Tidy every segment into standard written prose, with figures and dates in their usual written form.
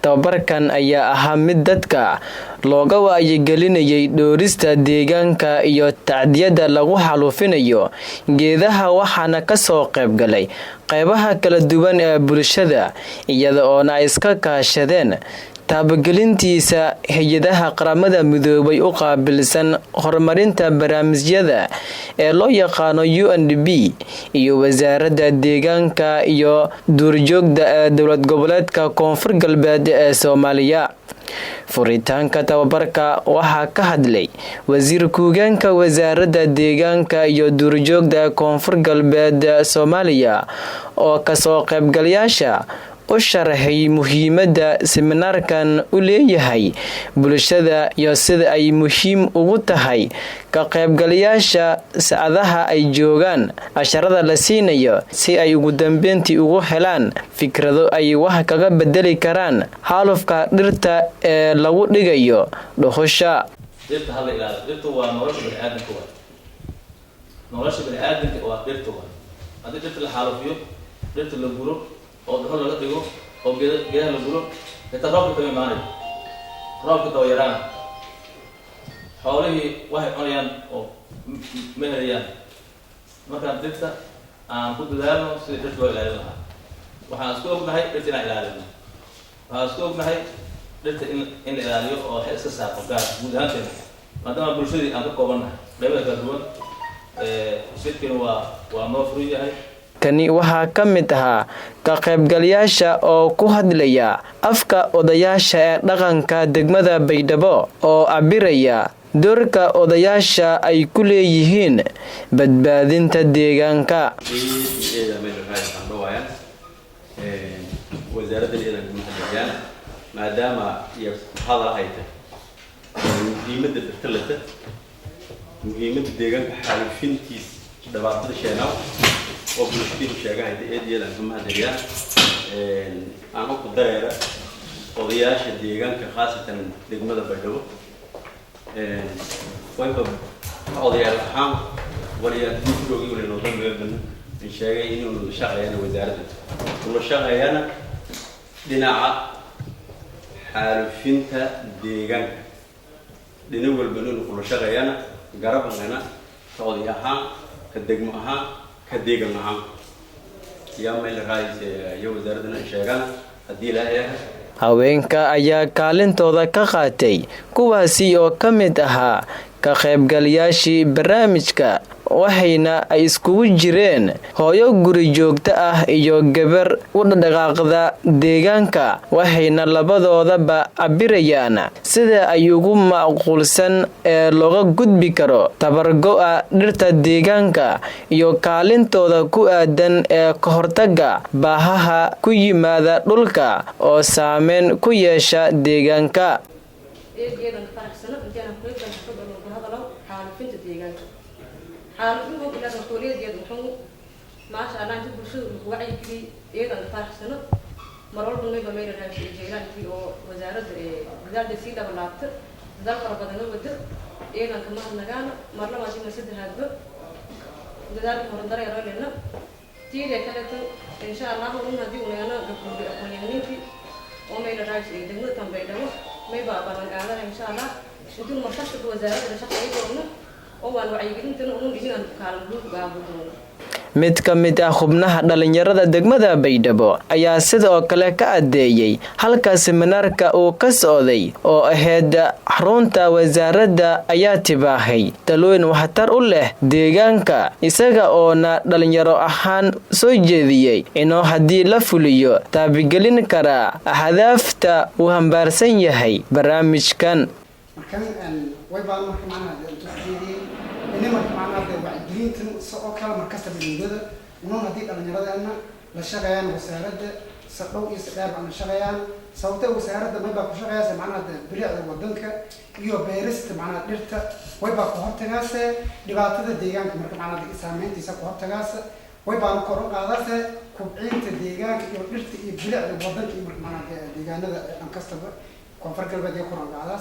tababarkan ayaa ahaa mid dadka looga wacyigelinayay dhowrista deegaanka iyo tacdiyada lagu xalufinayo geedaha waxaana kasoo qaybgalay qaybaha kala duwan ee bulshada iyada oona ay iska kaashadeen taabagelintiisa hay'adaha qaramada midoobay u qaabilsan horumarinta barnaamijyada ee loo yaqaano UNDP iyo wasaaradda deegaanka iyo duurjoogta ee dowlad goboleedka Koonfur Galbeed ee Soomaaliya. Furitaanka tababarka waxaa ka hadlay wasiir ku-xigeenka wasaaradda deegaanka iyo duurjoogta Koonfur Galbeed Soomaaliya oo kasoo qaybgalayaasha u sharaxay muhiimadda seminaarkan u leeyahay bulshada iyo sida ay muhiim ugu tahay ka qaybgalayaasha saacadaha ay joogaan casharada la siinayo si ay ugu dambeyntii ugu helaan fikrado ay wax kaga bedeli karaan xaalufka dhirta ee lagu dhigayo dhuxusha. dhirta hal ilaaliyo dhirtu waa nolosha bini'aadamka nolosha bini'aadamka waa dhirtu haddii dhirta la xaalufiyo dhirta la guro oo dhuxul laga dhigo oo geedaha la guro xitaa roobka kama imaanayo roobka daba yaraan xoolihii waxay cunayaan oo ma helayaan markaan dhirta aan ku dadaalno sidii dhirta loo ilaalin lahaa waxaan isku ognahay dhirta inaan ilaalino waxaan isku ognahay dhirta in la ilaaliyo oo waxay iska saaqo gaar guud ahaanteena maadaama bulshadii aan ka koobannahay qaybada kala duwan shirkina waa noo furan yahay. Kani waxaa ka mid ahaa ka qaybgalayaasha oo ku hadlaya afka odayaasha ee dhaqanka degmada Baydhabo oo cabiraya doorka odayaasha ay ku leeyihiin badbaadinta deegaanka. maadaama iyo hadal hayta muhiimadda deegaanka xaalufintiis dhibaatada sheenaw oo bulshadu sheegay eediyada kuma hadlayaan aan ku dareera odayaasha deegaanka khaasatan degmada Baydhabo wayba odayaal ahaan waliya dugsiga wali noo dambeeyay in sheegay inuu shaqeeyay wasaaradda uu shaqeeyana dhinaca xaalufinta deegaanka dhinac walba inuu ku shaqeeyana garabana odayaal ahaan ka degmo ahaan kadeegan ahaan yaa meel raayay wasaaradda sheegan hadii la eego haweenka ayaa kaalintooda ka qaatay kuwaasi oo ka mid ahaa ka qaybgalayaashii barnaamijka waxayna ay iskugu jireen hooyo guri joogta ah iyo gabar u dhaqaaqda deegaanka waxayna labadoodaba cabirayaan sida ay ugu macquulsan ee looga gudbi karo tabargo'a dhirta deegaanka iyo kaalintooda ku aadan ee ka hortagga baahaha ku yimaada dhulka oo saameyn ku yeesha deegaanka. حالو بلا مسؤولية ديال الحكومة ما شاء الله أنت برشلونة وعي كبير أيضا فرح سنة مرور بالنسبة لمير الرئيس الجيران في وزارة السيدة والعطر ذلك ربنا نودر أيضا كمان نجانا مرة ما جينا سد هذا ذلك مرندر يرى لنا تيجي كذا إن شاء الله ونحن دي ونحن قبل أقولين في ومير الرئيس الجيران تام بينهم ما يبقى بنا قاعدة إن شاء الله شدوا مرشح وزارة الشقة يقولون mid ka mid ah xubnaha dhalinyarada degmada Baydhabo ayaa sidoo kale ka adeeyay halka seminaarka uu ka socday oo ahayd xarunta wasaaradda ayaa tibaahay talooyin waxtar u leh deegaanka isaga oo na dhalinyaro ahaan soo jeediyay inuu hadii la fuliyo taabigelin kara ahdaafta uu hambaarsan yahay barnaamijkan. إنما معنا هذا وعدين سأو كلام مركز بالجودة ونون هذه النجارة لا شغيان وسهرة سقوا يسقاب عن شغيان صوته وسهرة ما يبقى شغيان سمعنا هذا بريء الودنك يو بيرست معنا درت ويبقى كهرب تجاسة دبعت الديجان كمرك معنا الإسلامين تيسا كهرب تجاسة ويبقى القرآن قاعدة كوبعين الديجان يو درت بريء الودنك كمرك معنا الديجان هذا انكسر كونفرق البديع القرآن قاعدة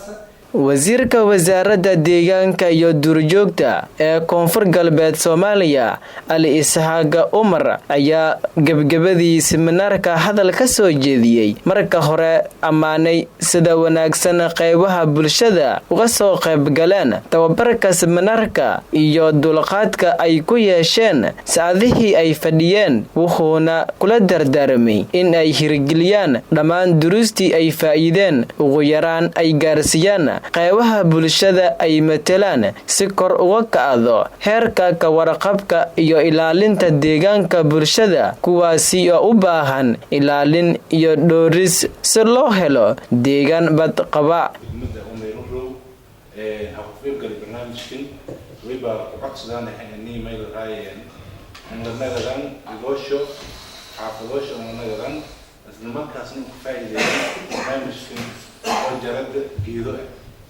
wasiirka wasaaradda deegaanka iyo duurjoogta ee koonfur galbeed Soomaaliya Ali Isxaaqa Umar ayaa gabagabadii seminaarka hadal ka soo jeediyay marka hore amaanay sida wanaagsan qaybaha bulshada uga soo qayb galeen tababarka seminaarka iyo dulqaadka ay ku yeesheen saacadihii ay fadhiyeen wuxuuna kula dardaarmay in ay hirgeliyaan dhammaan duruustii ay faa'iideen ugu yaraan ay gaarsiiyaan qaybaha bulshada ay matelaan si kor uga kacdo heerka ka warqabka iyo ilaalinta deegaanka bulshada kuwaasi oo u baahan ilaalin iyo dhooris si loo helo deegaan badqaba.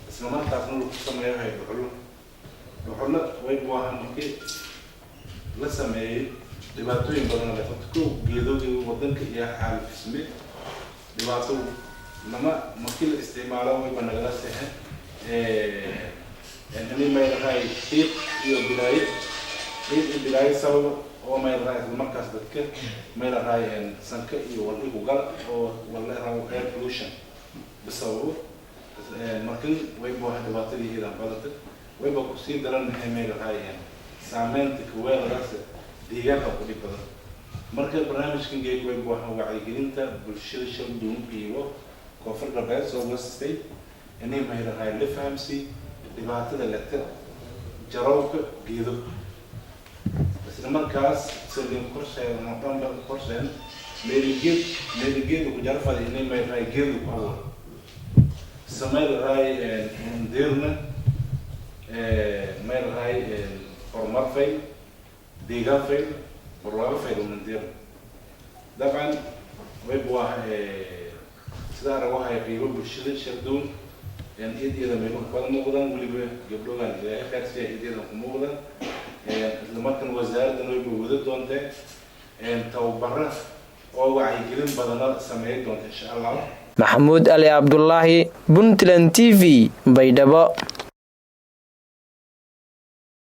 isla markaasna lagu sameeyahay dhuxulo way buuxaan markii la sameeyay dhibaatooyin badan leh dadku geedooda wadanka iyo xaalifisme dhibaato lama markii la isticmaalo way banagala sahan yani ma yahay qiiq iyo bilaayo sabab oo ma yahay markaas dadka ma yahay sanka iyo waligu gal oo wala air pollution bisawir markan way buuxaan dhibaatadii iyada badatay way ba ku sii daran meelo hayeen saameynta kuweeladaas deegaanka ku dhib badan marka barnaamijkan geey way buuxaan wacyigelinta bulshada shalduun iyo koonfur galbeed soo wastay inay meelo hay la fahamsi dhibaatada leedahay jarowka geedo isla markaas sidii qorsheyn meeligeed ku jarfada inay meelo hay geedo ku awood سمير هاي نديرنا مير هاي فرمار فيل ديجان فيل برواقة فيل وندير طبعا ويبوا سدار واحد يقولوا بالشدة شردون يعني إذا ما يكون قادم مقدم واللي بيقولوا عن الآخر شيء إذا مقدم لما كان وزارة إنه يبوا وده دونته توبرة أو وعي كلام بدنا سمعت دونته إن شاء الله. Maxamuud Ali Cabdullaahi, Puntland TV, Baydhabo.